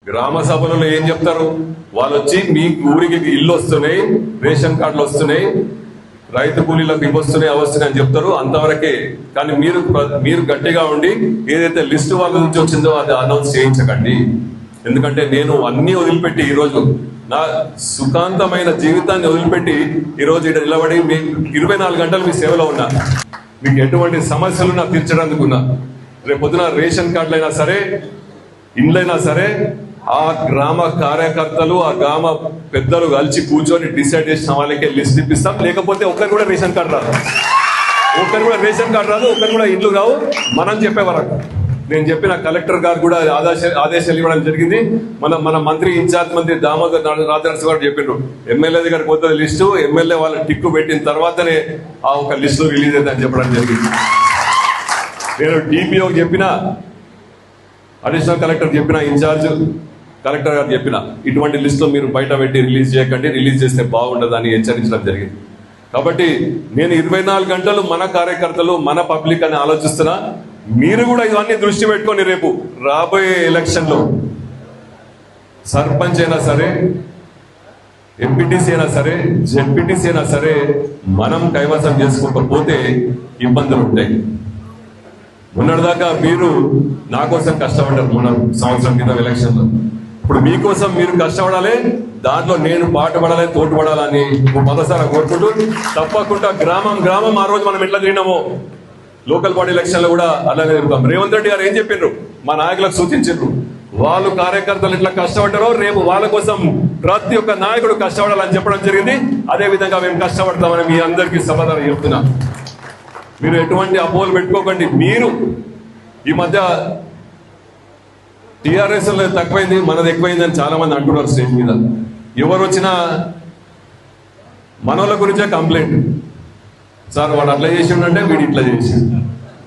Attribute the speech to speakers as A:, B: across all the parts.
A: గ్రామ సభలలో ఏం చెప్తారు? వాళ్ళు వచ్చి మీ ఊరికి ఇల్లు వస్తున్నాయి, రేషన్ కార్డులు వస్తున్నాయి, రైతు కూలీలకు ఇవి వస్తున్నాయి, అవి వస్తున్నాయి అని చెప్తారు, అంతవరకే. కానీ మీరు గట్టిగా ఉండి ఏదైతే లిస్టు వాళ్ళ నుంచి వచ్చిందో అది అనౌన్స్ చేయించకండి. ఎందుకంటే నేను అన్ని వదిలిపెట్టి ఈరోజు నా సుఖాంతమైన జీవితాన్ని వదిలిపెట్టి ఈరోజు ఇక్కడ నిలబడి మీ 24 గంటలు మీ సేవలో ఉన్నా. మీకు ఎటువంటి సమస్యలు నాకు తీర్చడానికి ఉన్నా. రేపు పొద్దున రేషన్ కార్డులైనా సరే, ఇండ్లైనా సరే, ఆ గ్రామ కార్యకర్తలు, ఆ గ్రామ పెద్దలు కలిసి కూర్చొని డిసైడ్ చేసిన వాళ్ళకే లిస్ట్ ఇప్పిస్తాం. లేకపోతే ఒక్కరు కూడా రేషన్ కార్డు రాదు, ఒక్కరు కూడా రేషన్ కార్డు రాదు, ఒక్కరు కూడా ఇండ్లు రావు. మనం చెప్పే వరకు నేను చెప్పిన కలెక్టర్ గారు కూడా ఆదేశాలు ఇవ్వడం జరిగింది. మన మంత్రి ఇన్ఛార్జ్ మంత్రి దామోదర్ రాజనరసింహ గారు చెప్పిండ్రు, ఎమ్మెల్యే దగ్గరికి పోతుంది లిస్టు, ఎమ్మెల్యే వాళ్ళ టిక్కు పెట్టిన తర్వాతనే ఆ ఒక లిస్టు రిలీజ్ అవుతుందని చెప్పడం జరిగింది. నేను డిపిఓ చెప్పిన, అడిషనల్ కలెక్టర్ చెప్పిన, ఇన్ఛార్జ్ కలెక్టర్ గారు చెప్పిన, ఇటువంటి లిస్టులో మీరు బయట పెట్టి రిలీజ్ చేయకండి, రిలీజ్ చేస్తే బాగుండదని హెచ్చరించడం జరిగింది. కాబట్టి నేను 24 గంటలు మన కార్యకర్తలు, మన పబ్లిక్ అని ఆలోచిస్తున్నా. మీరు కూడా ఇవన్నీ దృష్టి పెట్టుకొని రేపు రాబోయే ఎలక్షన్లో సర్పంచ్ అయినా సరే, ఎంపీటీసీ అయినా సరే, జెడ్పీటీసీ అయినా సరే, మనం కైవసం చేసుకోకపోతే ఇబ్బందులు ఉంటాయి. మొన్నటిదాకా మీరు నా కోసం కష్టపడ్డారు, మొన్న సంవత్సరం క్రితం ఎలక్షన్లో. ఇప్పుడు మీకోసం మీరు కష్టపడాలి, దాంట్లో నేను పాటుపడాలి, తోడ్పడాలని మొదటిసారి కోరుకుంటూ, తప్పకుండా గ్రామం ఆ రోజు మనం ఎట్లా తిరిగినామో లోకల్ బాడీ ఎలక్షన్ లో కూడా అలాగే తిరుగుతాం. రేవంత్ రెడ్డి గారు ఏం చెప్పిండ్రు, మా నాయకులకు సూచించారు, వాళ్ళు కార్యకర్తలు ఇట్లా కష్టపడ్డారో రేపు వాళ్ళ కోసం ప్రతి ఒక్క నాయకుడు కష్టపడాలని చెప్పడం జరిగింది. అదే విధంగా మేము కష్టపడతామని మీ అందరికీ సమాధానం చెప్తున్నా. మీరు ఎటువంటి అపోహలు పెట్టుకోకండి. మీరు ఈ మధ్య టీఆర్ఎస్ తక్కువైంది, మనది ఎక్కువైంది అని చాలా మంది అంటున్నారు స్టేజ్ మీద. ఎవరు వచ్చినా మనోళ్ళ గురించే కంప్లైంట్, సార్ వాడు అట్లా చేసిండే, వీడు ఇట్లా చేసి.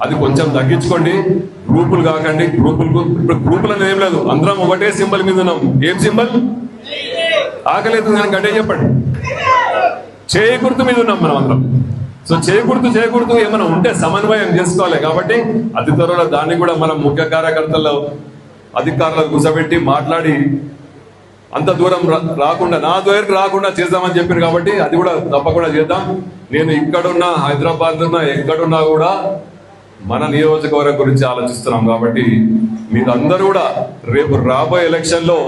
A: అది కొంచెం తగ్గించుకోండి, గ్రూపులు కాకండి. ఇప్పుడు గ్రూపులు అనేది ఏం లేదు, అందరం ఒకటే సింబల్ మీద ఉన్నాం. ఏం సింబల్? ఆకలేదు కానీ గట్టే చెప్పండి. చేయి గుర్తు మీద ఉన్నాం మనం అందరం. సో చేయకూడదు ఏమైనా ఉంటే సమన్వయం చేసుకోవాలి. కాబట్టి అతి త్వరలో దాన్ని కూడా మనం ముఖ్య కార్యకర్తల్లో అధికారులకు కూర్చోబెట్టి మాట్లాడి అంత దూరం రాకుండా, నా దగ్గరికి రాకుండా చేద్దామని చెప్పారు. కాబట్టి అది కూడా తప్పకుండా చేద్దాం. నేను ఇక్కడున్నా, హైదరాబాద్ ఉన్నా, ఎక్కడున్నా కూడా మన నియోజకవర్గం గురించి ఆలోచిస్తున్నాం. కాబట్టి మీరు అందరూ కూడా రేపు రాబోయే ఎలక్షన్లో